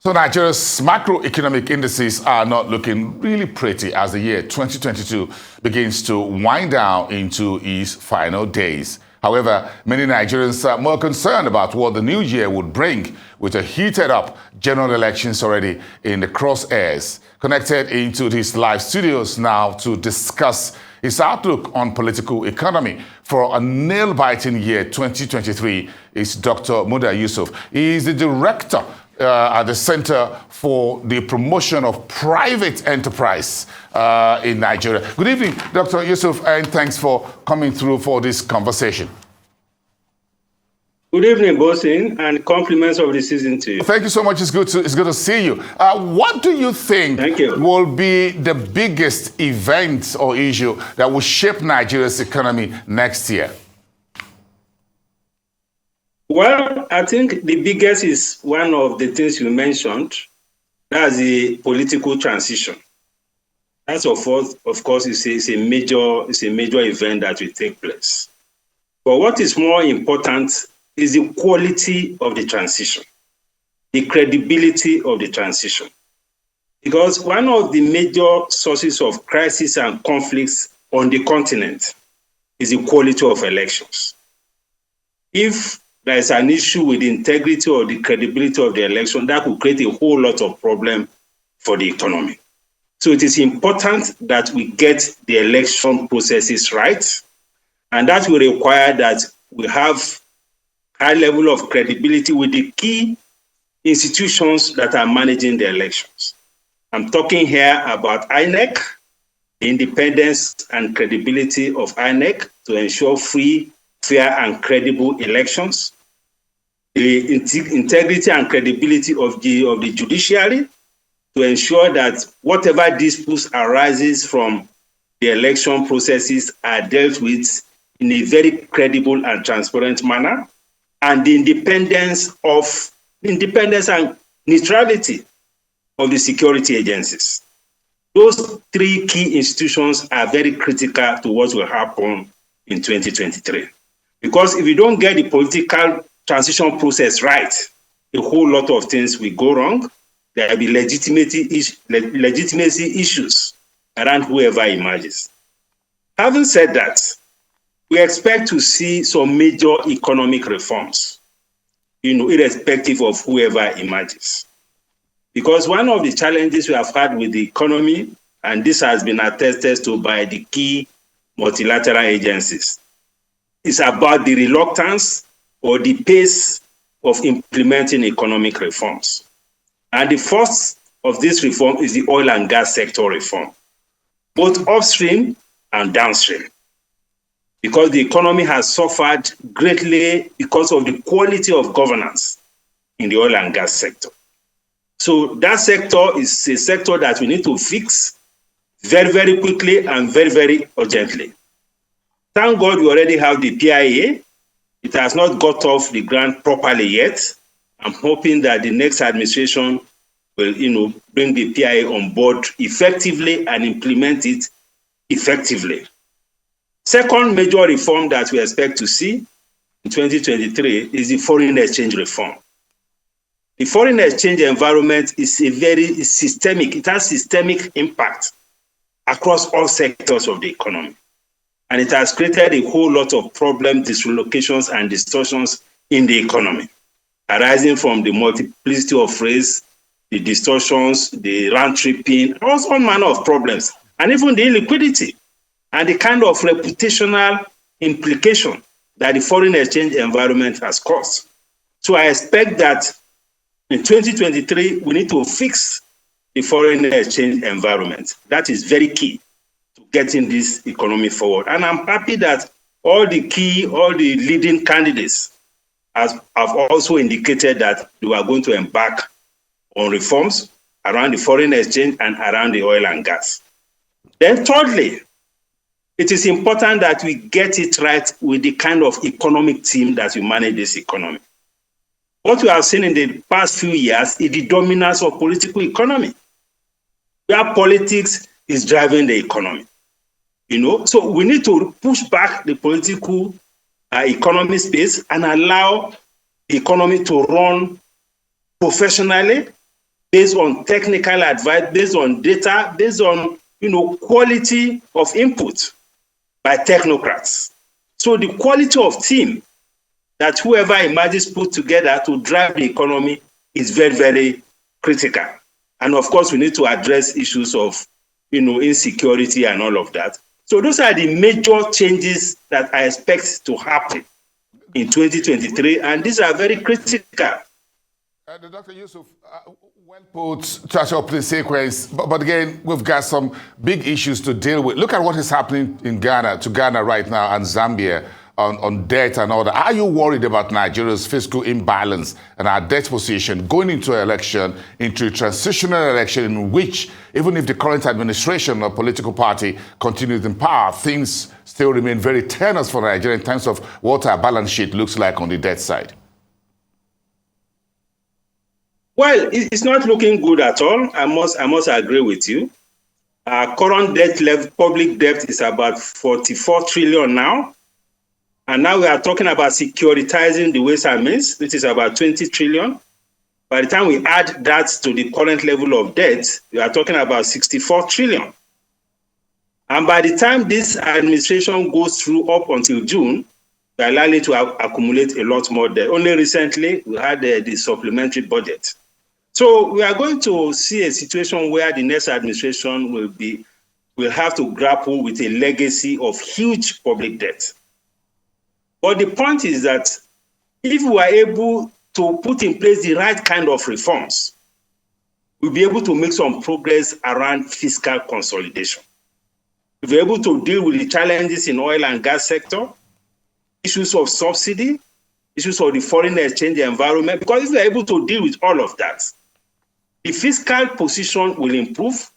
So Nigeria's macroeconomic indices are not looking really pretty as the year 2022 begins to wind down into its final days. However, many Nigerians are more concerned about what the new year would bring with a heated up general elections already in the crosshairs. Connected into these live studios now to discuss his outlook on political economy for a nail-biting year 2023 is Dr. Muda Yusuf. He is the director at the Center for the Promotion of Private Enterprise in Nigeria. Good evening, Dr. Yusuf, and thanks for coming through for this conversation. Good evening, Bosin, and compliments of the season to you. Thank you so much. It's good to see you. What do you think will be the biggest event or issue that will shape Nigeria's economy next year? Well, I think the biggest is one of the things you mentioned. That's the political transition. That's of course, is a major event that will take place. But what is more important is the quality of the transition, the credibility of the transition. Because one of the major sources of crisis and conflicts on the continent is the quality of elections. If there is an issue with the integrity or the credibility of the election, that could create a whole lot of problem for the economy. So it is important that we get the election processes right, and that will require that we have high level of credibility with the key institutions that are managing the elections. I'm talking here about INEC, the independence and credibility of INEC to ensure free, fair, and credible elections, the integrity and credibility of the judiciary to ensure that whatever disputes arises from the election processes are dealt with in a very credible and transparent manner, and the independence and neutrality of the security agencies. Those three key institutions are very critical to what will happen in 2023. Because if you don't get the political transition process right, a whole lot of things will go wrong. There will be legitimacy issues around whoever emerges. Having said that, we expect to see some major economic reforms, irrespective of whoever emerges. Because one of the challenges we have had with the economy, and this has been attested to by the key multilateral agencies, is about the reluctance or the pace of implementing economic reforms. And the first of this reform is the oil and gas sector reform, both upstream and downstream, because the economy has suffered greatly because of the quality of governance in the oil and gas sector. So that sector is a sector that we need to fix very, very quickly and very, very urgently. Thank God we already have the PIA. It has not got off the ground properly yet. I'm hoping that the next administration will, bring the PIA on board effectively and implement it effectively. Second major reform that we expect to see in 2023 is the foreign exchange reform. The foreign exchange environment is very systemic. It has systemic impact across all sectors of the economy. And it has created a whole lot of problems, dislocations, and distortions in the economy, arising from the multiplicity of rates, the distortions, the round-tripping, all manner of problems, and even the illiquidity, and the kind of reputational implication that the foreign exchange environment has caused. So I expect that in 2023, we need to fix the foreign exchange environment. That is very key to getting this economy forward. And I'm happy that all the leading candidates have also indicated that they are going to embark on reforms around the foreign exchange and around the oil and gas. Then thirdly, it is important that we get it right with the kind of economic team that we manage this economy. What we have seen in the past few years is the dominance of political economy, where politics is driving the economy. So we need to push back the political economy space and allow the economy to run professionally based on technical advice, based on data, based on quality of input by technocrats. So the quality of team that whoever emerges put together to drive the economy is very, very critical. And of course, we need to address issues of insecurity and all of that. So those are the major changes that I expect to happen in 2023, and these are very critical. Dr. Yusuf, well put, touch up the sequence, but again, we've got some big issues to deal with. Look at what is happening in Ghana right now, and Zambia on debt and all that. Are you worried about Nigeria's fiscal imbalance and our debt position going into an election, into a transitional election in which, even if the current administration or political party continues in power, things still remain very tenuous for Nigeria in terms of what our balance sheet looks like on the debt side? Well, it's not looking good at all. I must agree with you. Our current debt level, public debt, is about 44 trillion now. And now we are talking about securitizing the ways and means, which is about 20 trillion. By the time we add that to the current level of debt, we are talking about 64 trillion. And by the time this administration goes through up until June, we are likely to accumulate a lot more debt. Only recently, we had the supplementary budget. So we are going to see a situation where the next administration will have to grapple with a legacy of huge public debt. But the point is that if we are able to put in place the right kind of reforms, we'll be able to make some progress around fiscal consolidation. If we're able to deal with the challenges in oil and gas sector, issues of subsidy, issues of the foreign exchange environment, because if we're able to deal with all of that, the fiscal position will improve,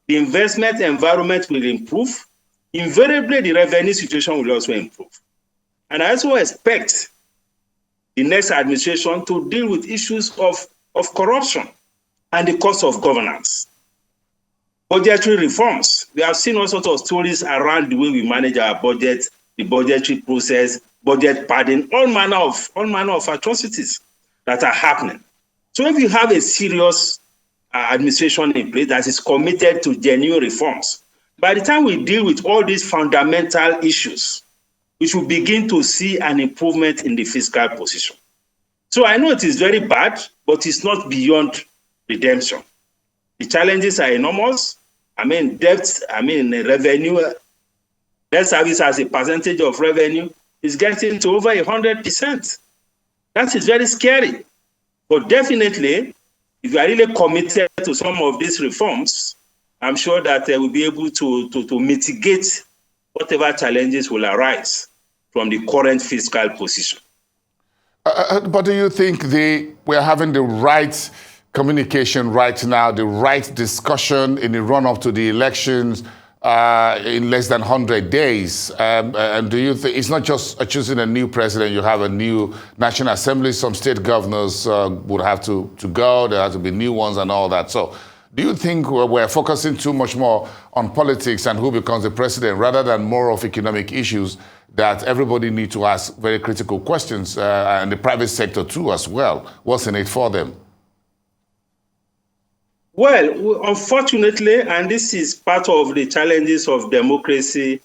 the investment environment will improve, invariably the revenue situation will also improve. And I also expect the next administration to deal with issues of corruption and the cost of governance. Budgetary reforms. We have seen all sorts of stories around the way we manage our budget, the budgetary process, budget padding, all manner of atrocities that are happening. So if you have a serious administration in place that is committed to genuine reforms, by the time we deal with all these fundamental issues, we should begin to see an improvement in the fiscal position. So I know it is very bad, but it's not beyond redemption. The challenges are enormous. Revenue, debt service as a percentage of revenue is getting to over 100%. That is very scary. But definitely, if you are really committed to some of these reforms, I'm sure that we'll be able to mitigate whatever challenges will arise from the current fiscal position. But do you think we're having the right communication right now, the right discussion in the run-up to the elections in less than 100 days? And do you think it's not just choosing a new president, you have a new National Assembly, some state governors would have to go, there have to be new ones and all that. So do you think we're focusing too much more on politics and who becomes the president rather than more of economic issues that everybody needs to ask very critical questions, and the private sector too as well? What's in it for them? Well, unfortunately, and this is part of the challenges of democracy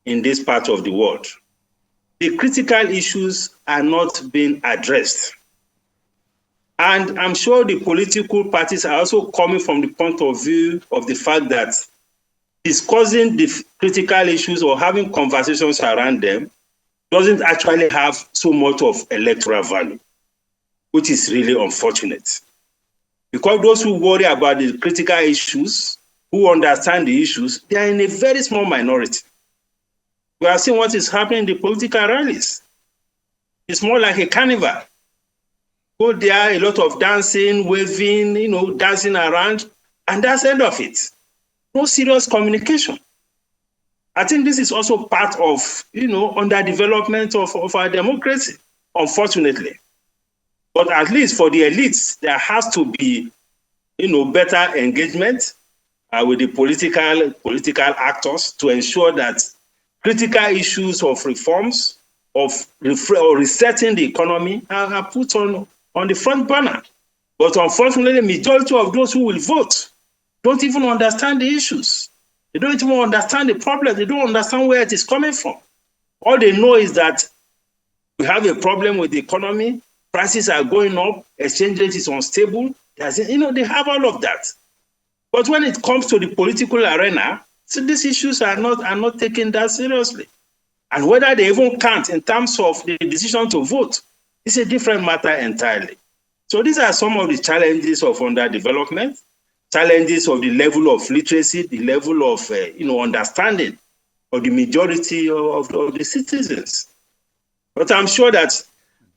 in this part of the world, the critical issues are not being addressed. And I'm sure the political parties are also coming from the point of view of the fact that discussing the critical issues or having conversations around them doesn't actually have so much of electoral value, which is really unfortunate. Because those who worry about the critical issues, who understand the issues, they are in a very small minority. We are seeing what is happening in the political rallies. It's more like a carnival. Go there, a lot of dancing, waving, dancing around, and that's the end of it. No serious communication. I think this is also part of, underdevelopment of our democracy, unfortunately. But at least for the elites, there has to be, better engagement with the political actors to ensure that critical issues of reforms, or resetting the economy are put on the front burner. But unfortunately, the majority of those who will vote don't even understand the issues. They don't even understand the problem. They don't understand where it is coming from. All they know is that we have a problem with the economy, prices are going up, exchange rate is unstable. They have all of that. But when it comes to the political arena, so these issues are not taken that seriously. And whether they even count in terms of the decision to vote is a different matter entirely. So these are some of the challenges of underdevelopment, challenges of the level of literacy, the level of understanding of the majority of the citizens. But I'm sure that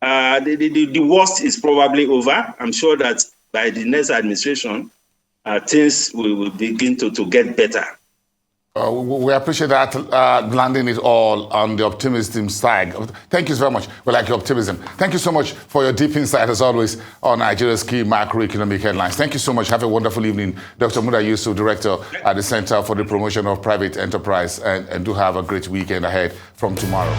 the worst is probably over. I'm sure that by the next administration, things will begin to get better. We appreciate that, landing it all on the optimism side. Thank you very much. We like your optimism. Thank you so much for your deep insight, as always, on Nigeria's key macroeconomic headlines. Thank you so much. Have a wonderful evening. Dr. Muda Yusuf, Director at the Center for the Promotion of Private Enterprise, and do have a great weekend ahead from tomorrow.